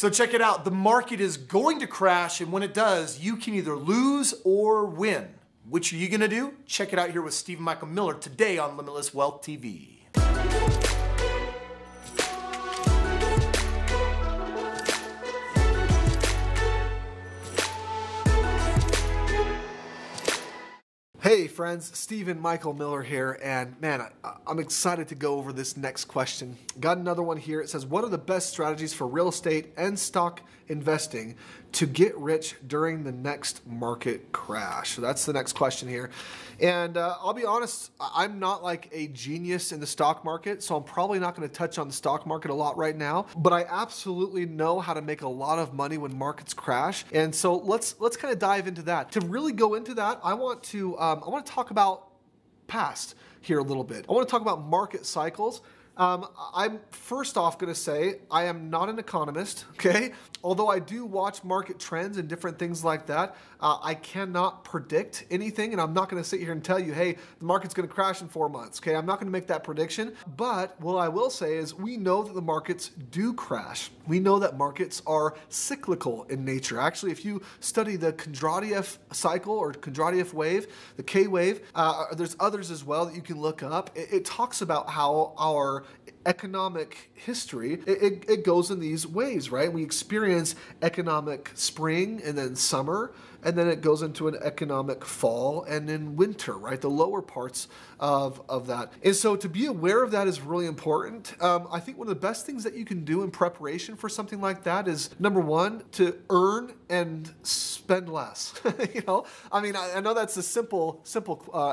So check it out. The market is going to crash, and when it does, you can either lose or win. Which are you gonna do? Check it out here with Stephen Michael Miller today on Limitless Wealth TV. Hey friends, Stephen Michael Miller here, and man, I'm excited to go over this next question. Got another one here. It says, what are the best strategies for real estate and stock investing to get rich during the next market crash? So that's the next question here. And I'll be honest, I'm not like a genius in the stock market, so I'm probably not going to touch on the stock market a lot right now, but I absolutely know how to make a lot of money when markets crash. And so let's kind of dive into that. To really go into that, I want to talk about past here a little bit. I want to talk about market cycles. I'm first off going to say I am not an economist, okay? Although I do watch market trends and different things like that, I cannot predict anything, and I'm not going to sit here and tell you, hey, the market's going to crash in 4 months, okay? I'm not going to make that prediction, but what I will say is we know that the markets do crash. We know that markets are cyclical in nature. Actually, if you study the Kondratiev cycle or Kondratiev wave, the K wave, there's others as well that you can look up. It talks about how our economic history, it goes in these waves, right? We experience economic spring and then summer, and then it goes into an economic fall and then winter, right? The lower parts of that. And so to be aware of that is really important. I think one of the best things that you can do in preparation for something like that is, number one, to earn and spend less. You know, I mean, I know that's a simple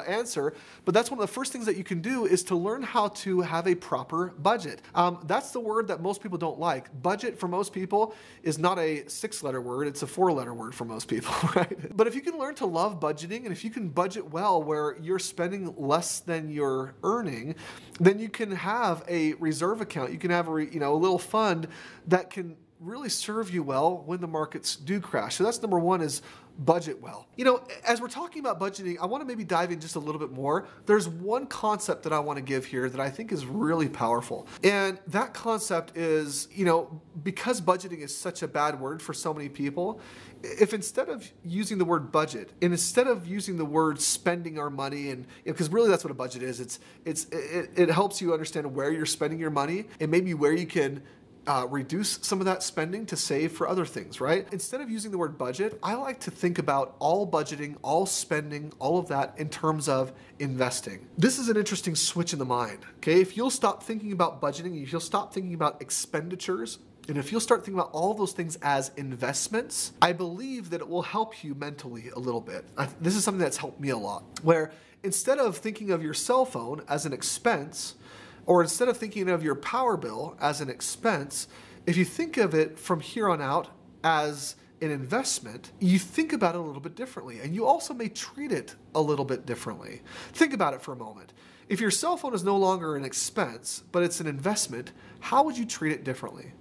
answer, but that's one of the first things that you can do is to learn how to have a proper budget. That's the word that most people don't like. Budget for most people is not a 6-letter word, it's a 4-letter word for most people, right? But if you can learn to love budgeting, and if you can budget well where you're spending less than you're earning, then you can have a reserve account. You can have a little fund that can really serve you well when the markets do crash. So that's number one, is budget well. You know, as we're talking about budgeting, I want to maybe dive in just a little bit more. There's one concept that I want to give here that I think is really powerful. And that concept is, you know, because budgeting is such a bad word for so many people, if instead of using the word budget, and instead of using the word spending our money, and because really that's what a budget is, it helps you understand where you're spending your money and maybe where you can reduce some of that spending to save for other things, right? Instead of using the word budget, I like to think about all budgeting, all spending, all of that in terms of investing. This is an interesting switch in the mind, okay? If you'll stop thinking about budgeting, if you'll stop thinking about expenditures, and if you'll start thinking about all those things as investments, I believe that it will help you mentally a little bit. This is something that's helped me a lot, where instead of thinking of your cell phone as an expense, or instead of thinking of your power bill as an expense, if you think of it from here on out as an investment, you think about it a little bit differently, and you also may treat it a little bit differently. Think about it for a moment. If your cell phone is no longer an expense, but it's an investment, how would you treat it differently?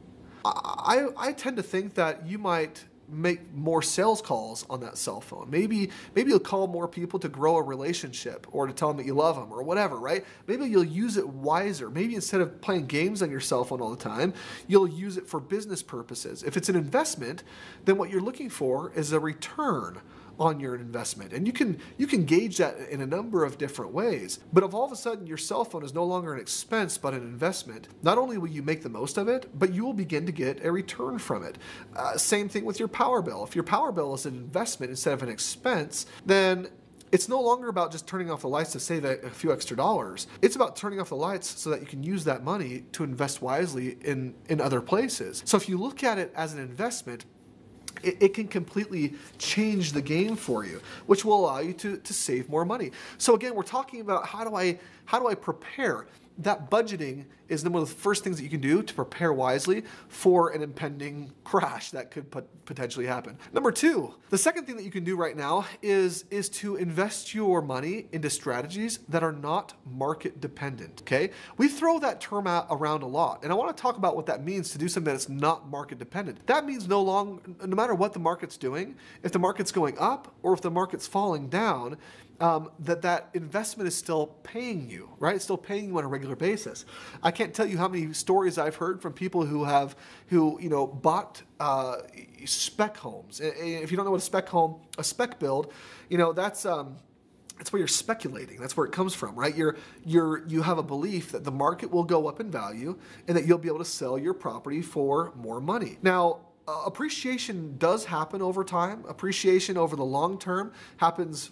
I tend to think that you might make more sales calls on that cell phone. Maybe you'll call more people to grow a relationship or to tell them that you love them or whatever, right? Maybe you'll use it wiser. Maybe instead of playing games on your cell phone all the time, you'll use it for business purposes. If it's an investment, then what you're looking for is a return on your investment. And you can gauge that in a number of different ways. But if all of a sudden your cell phone is no longer an expense but an investment, not only will you make the most of it, but you will begin to get a return from it. Same thing with your power bill. If your power bill is an investment instead of an expense, then it's no longer about just turning off the lights to save a few extra dollars. It's about turning off the lights so that you can use that money to invest wisely in other places. So if you look at it as an investment, it can completely change the game for you, which will allow you to save more money. So again, we're talking about how do I prepare? That budgeting is one of the first things that you can do to prepare wisely for an impending crash that could potentially happen. Number two, the second thing that you can do right now is to invest your money into strategies that are not market dependent, okay? We throw that term around a lot, and I want to talk about what that means to do something that's not market dependent. That means no matter what the market's doing, if the market's going up or if the market's falling down, that investment is still paying you, right? It's still paying you on a regular basis. I can't tell you how many stories I've heard from people who bought spec homes. If you don't know what a spec build, that's where you're speculating. That's where it comes from, right? You have a belief that the market will go up in value and that you'll be able to sell your property for more money. Now, appreciation does happen over time. Appreciation over the long term happens,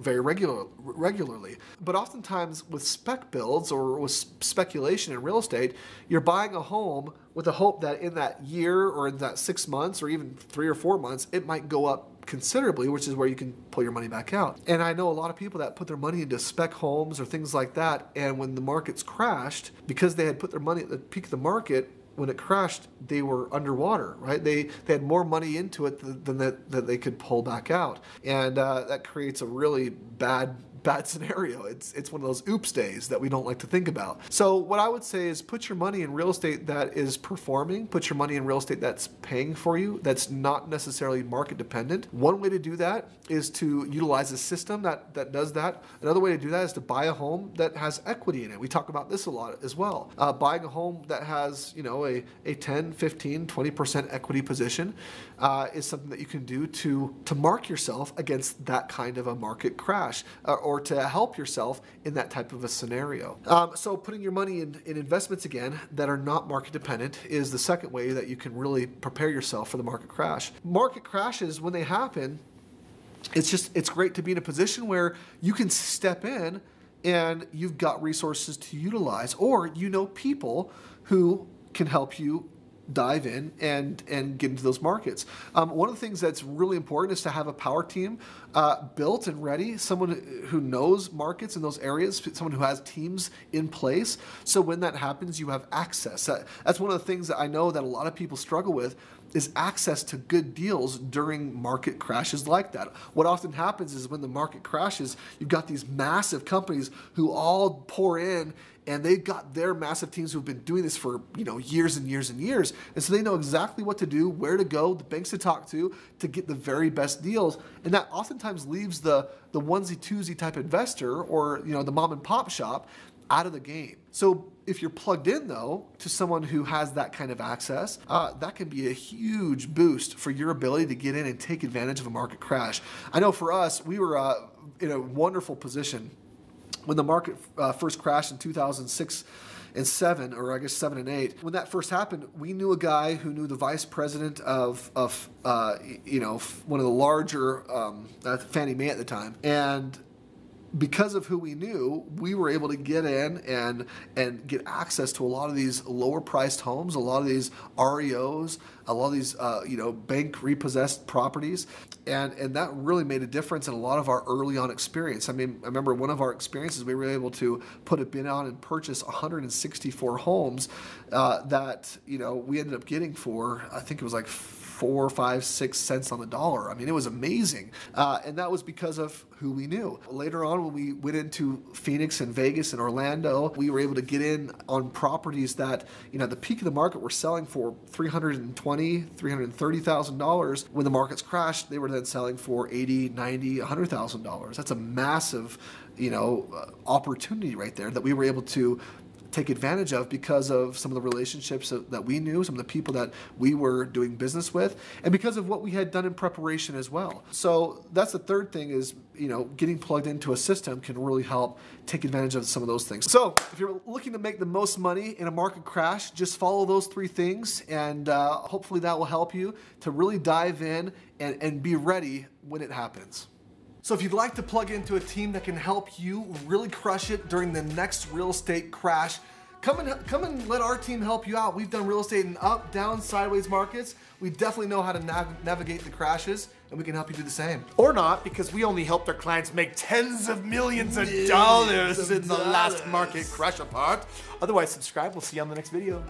very regularly. But oftentimes with spec builds or with speculation in real estate, you're buying a home with the hope that in that year or in that 6 months or even 3 or 4 months, it might go up considerably, which is where you can pull your money back out. And I know a lot of people that put their money into spec homes or things like that, and when the markets crashed, because they had put their money at the peak of the market, when it crashed, they were underwater, right? They had more money into it than that they could pull back out. And that creates a really bad scenario. It's one of those oops days that we don't like to think about. So what I would say is put your money in real estate that is performing, put your money in real estate that's paying for you, that's not necessarily market dependent. One way to do that is to utilize a system that does that. Another way to do that is to buy a home that has equity in it. We talk about this a lot as well. Buying a home that has, a 10, 15, 20% equity position is something that you can do to mark yourself against that kind of a market crash, or to help yourself in that type of a scenario. So putting your money in investments again that are not market dependent is the second way that you can really prepare yourself for the market crash. Market crashes, when they happen, it's great to be in a position where you can step in and you've got resources to utilize, or people who can help you dive in and get into those markets. One of the things that's really important is to have a power team built and ready, someone who knows markets in those areas, someone who has teams in place. So when that happens, you have access. That's one of the things that I know that a lot of people struggle with, is access to good deals during market crashes like that. What often happens is when the market crashes, you've got these massive companies who all pour in, and they've got their massive teams who've been doing this for years and years and years. And so they know exactly what to do, where to go, the banks to talk to get the very best deals. And that oftentimes leaves the onesie-twosie type investor or the mom and pop shop out of the game. So if you're plugged in though to someone who has that kind of access, that can be a huge boost for your ability to get in and take advantage of a market crash. I know for us, we were in a wonderful position when the market first crashed in 2006 and 7, or I guess 7 and 8. When that first happened, we knew a guy who knew the vice president of one of the larger Fannie Mae at the time, and because of who we knew, we were able to get in and get access to a lot of these lower priced homes, a lot of these REOs, a lot of these bank repossessed properties, and that really made a difference in a lot of our early on experience. I mean, I remember one of our experiences, we were able to put a bid on and purchase 164 homes that we ended up getting for, I think it was like 4, 5, 6 cents on the dollar. I mean, it was amazing. And that was because of who we knew. Later on, when we went into Phoenix and Vegas and Orlando, we were able to get in on properties that, at the peak of the market were selling for $320,000, $330,000. When the markets crashed, they were then selling for $80,000, $90,000, $100,000. That's a massive, opportunity right there that we were able to take advantage of because of some of the relationships that we knew, some of the people that we were doing business with, and because of what we had done in preparation as well. So that's the third thing is, getting plugged into a system can really help take advantage of some of those things. So if you're looking to make the most money in a market crash, just follow those 3 things, and hopefully that will help you to really dive in and be ready when it happens. So if you'd like to plug into a team that can help you really crush it during the next real estate crash, come and let our team help you out. We've done real estate in up, down, sideways markets. We definitely know how to navigate the crashes, and we can help you do the same. Or not, because we only helped our clients make tens of millions of dollars in the last market crash apart. Otherwise, subscribe. We'll see you on the next video.